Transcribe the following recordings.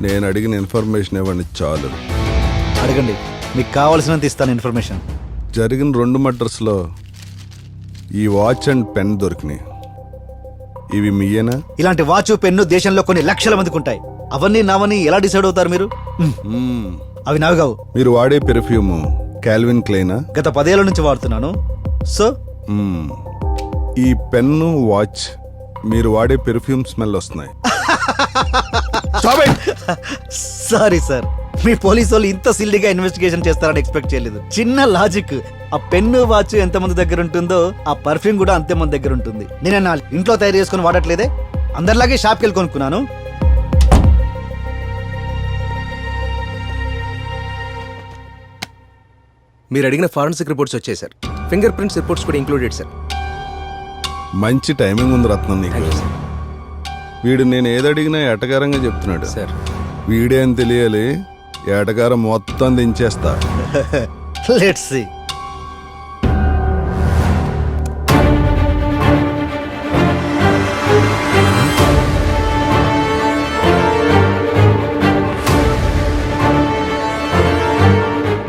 నేను అడిగిన ఇన్ఫర్మేషన్ ఇవ్వండి చాలు. అడగండి, మీకు కావాల్సినంత ఇస్తాను ఇన్ఫర్మేషన్. జరిగిన 2 మర్డర్స్లో ఈ వాచ్ అండ్ పెన్ దొరికినాయి. ఇవి మీయేనా? ఇలాంటి వాచ్ పెన్ను దేశంలో కొన్ని లక్షల మందికి ఉంటాయి. అవన్నీ నావని ఎలా డిసైడ్ అవుతారు మీరు? అవి నావి కావు. మీరు వాడే పెర్ఫ్యూమ్ కాల్విన్ క్లైనా? గత 10 ఏళ్ల నుంచి వాడుతున్నాను. సో ఈ పెన్ను వాచ్ మీరు వాడే పెర్ఫ్యూమ్ స్మెల్ వస్తున్నాయి. సారీ సార్, మీ పోలీసు వాళ్ళు ఇంత సిల్లీగా ఇన్వెస్టిగేషన్ చేస్తారని ఎక్స్పెక్ట్ చేయలేదు. చిన్న లాజిక్, ఆ పెన్ను వాచ్ ఎంత మంది దగ్గర ఉంటుందో ఆ పర్ఫ్యూమ్ కూడా అంతే మంది దగ్గర ఉంటుంది. నేను నా ఇంట్లో తయారు చేసుకుని వాడట్లేదే, అందరిలాగే షాప్కి వెళ్ళి కొనుక్కున్నాను. మీరు అడిగిన ఫారెన్సిక్ రిపోర్ట్స్ వచ్చాయి సార్. ఫింగర్ ప్రింట్స్ రిపోర్ట్స్ కూడా ఇంక్లూడెడ్ సార్. మంచి టైమింగ్ ఉంది రత్నం నీకు. వీడు నేను ఏదడిగినా ఎటకారంగా చెప్తున్నాడు సార్. వీడే అని తెలియాలి, ఎటకారం మొత్తం దించేస్తా. Let's see.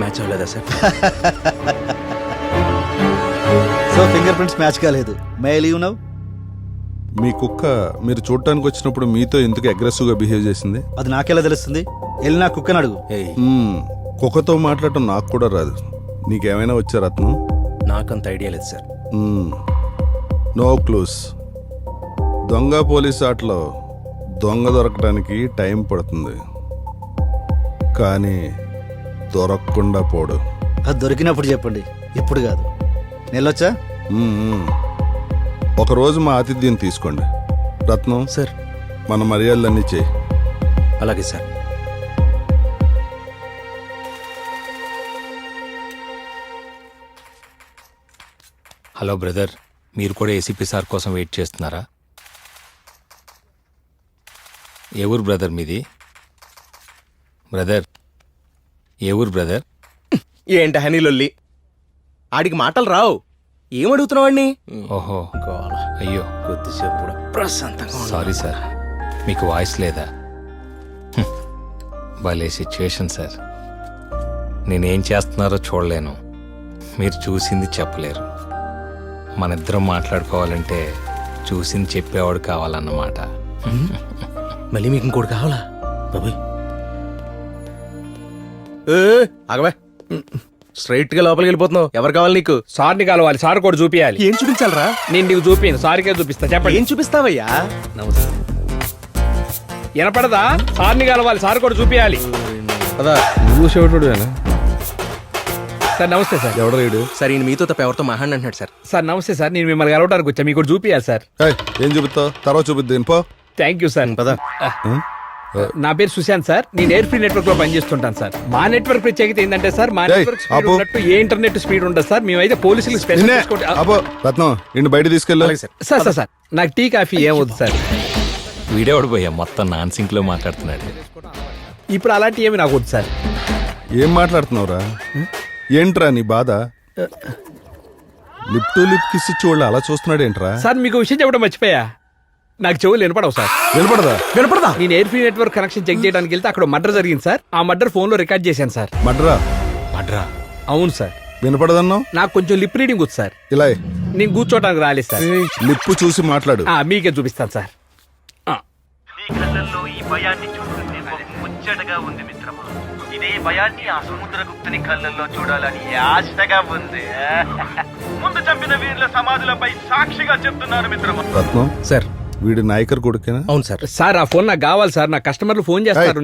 మ్యాచ్ అవ్వలేదా sir? So fingerprints match కాలేదు. May I leave now? మీ కుక్క మీరు చూడటానికి వచ్చినప్పుడు మీతో ఎందుకు అగ్రెసివ్గా బిహేవ్ చేసింది? అది నాకెలా తెలుస్తుంది? వెళ్ళి నా కుక్కని అడుగు. కుక్కతో మాట్లాడటం నాకు కూడా రాదు. నీకేమైనా వచ్చా రత్నం? నాకంత ఐడియా లేదు సార్. No clues. దొంగ పోలీస్ ఆటలో దొంగ దొరకడానికి టైం పడుతుంది, కానీ దొరకకుండా పోడు. అది దొరికినప్పుడు చెప్పండి, ఇప్పుడు కాదు. నెలొచ్చా? ఒకరోజు మా ఆతిథ్యం తీసుకోండి. రత్నం సార్, మన మర్యాదలన్నీ చేయి. అలాగే సార్. హలో బ్రదర్, మీరు కూడా ఏసీపీ సార్ కోసం వెయిట్ చేస్తున్నారా? ఏ ఊరు బ్రదర్ మీది? బ్రదర్ ఏ ఊరు బ్రదర్? ఏంటి హనీలొల్లి, ఆడికి మాటలు రావు. ఏమడుగుతున్నావాడిని? ఓహో, అయ్యో కొద్దిసేపు ప్రశాంతంగా. సారీ సార్, మీకు వాయిస్ లేదా? భలే సిచ్యువేషన్ సార్. నేనేం చేస్తున్నారో చూడలేను, మీరు చూసింది చెప్పలేరు. మన ఇద్దరం మాట్లాడుకోవాలంటే చూసింది చెప్పేవాడు కావాలన్నమాట. మళ్ళీ మీకు ఇంకోటి కావాలా బాబాయ్? ఆగవే, స్ట్రైట్ గా లోపలికి వెళ్ళిపోతున్నావు. ఎవరు కావాలి నీకు? సార్ని కలవాలి, సార్ కూడా చూపియాలి. ఏం చూపించాలరా? నేను నీకు చూపించను, సార్కే చూపిస్తా. చెప్పండి, ఏం చూపిస్తావయ్యా? నమస్తే. వినపడదా? సార్ని కలవాలి, సార్ కూడా చూపియాలి. నువ్వు చెవిటుడు సార్ నమస్తే సార్. ఎవడ రేడు? సార్, ఈయన మీతో తప్ప ఎవరితో మాట్లాడినట్టు సార్. సార్ నమస్తే సార్, నేను మిమ్మల్ని కలవడానికి వచ్చా, మీకు కూడా చూపియాలి సార్. ఏం చూపిస్తావు? తర్వాత చూపిద్దాం పో. Thank you sir. పదా. నా పేరు సుశాంత్ సార్, నేను ఎయిర్ ఫ్రీ నెట్వర్క్ లో పనిచేస్తుంటాను సార్. మా నెట్వర్క్ ప్రత్యేకత ఏంటంటే సార్, మా నెట్వర్క్ స్పీడ్ ఉన్నట్టు ఏ ఇంటర్నెట్ స్పీడ్ ఉండదు సార్. మేమైతే పోలీసులు స్పెషల్ రత్నం ఇంటి బయట తీసుకెళ్ళాలి. సార్. సార్ సార్, నాకు టీ కాఫీ ఏమవుతుంది సార్? వీడేవాడు పోయా మొత్తం నాన్ సింక్ లో మాట్లాడుతున్నాడు. ఇప్పుడు అలాంటి ఏమి నాకు వద్దు సార్. ఏం మాట్లాడుతున్నావురా? ఏంట్రా నీ బాధ? లిప్ టు లిప్ కిస్ చూడ అలా చూస్తున్నాడు ఏంట్రా? సార్ మీకు విషయం చెప్పడం మర్చిపోయా, నాకు చెవులు వినపడవు సార్. వినపడదా? నేను air free network connection check చేయడానికి వెళ్తే అక్కడ మర్డర్ జరిగింది సార్. ఆ మర్డర్ ఫోన్ లో రికార్డ్ చేశాను సార్. మడ్రా? అవును సార్. వినపడదన్నావు? నాకు కొంచెం లిప్ రీడింగ్ వచ్చు సార్. ఇలా నేను కూర్చోటానికి రాలేదు సార్. లిప్పు చూసి మాట్లాడు. మీకే చూపిస్తాను సార్. నీ కళ్ళల్లో ఈ భయాన్ని చూస్తుంటే ముచ్చటగా ఉంది మిత్రమా. ఇదే భయాన్ని ఆ సముద్రగుప్తుని కళ్ళల్లో చూడాలని ఆశగా ఉంది. ముందు చంపిన వీరుల సమాధులపై సాక్షిగా చెప్తున్నారు మిత్రమా. రత్నం సార్, వీడి నాయకర్ కొడుకేనా? అవును సార్. సార్ ఆ ఫోన్ నాకు కావాలి సార్. నా కస్టమర్లు ఫోన్ చేస్తారు.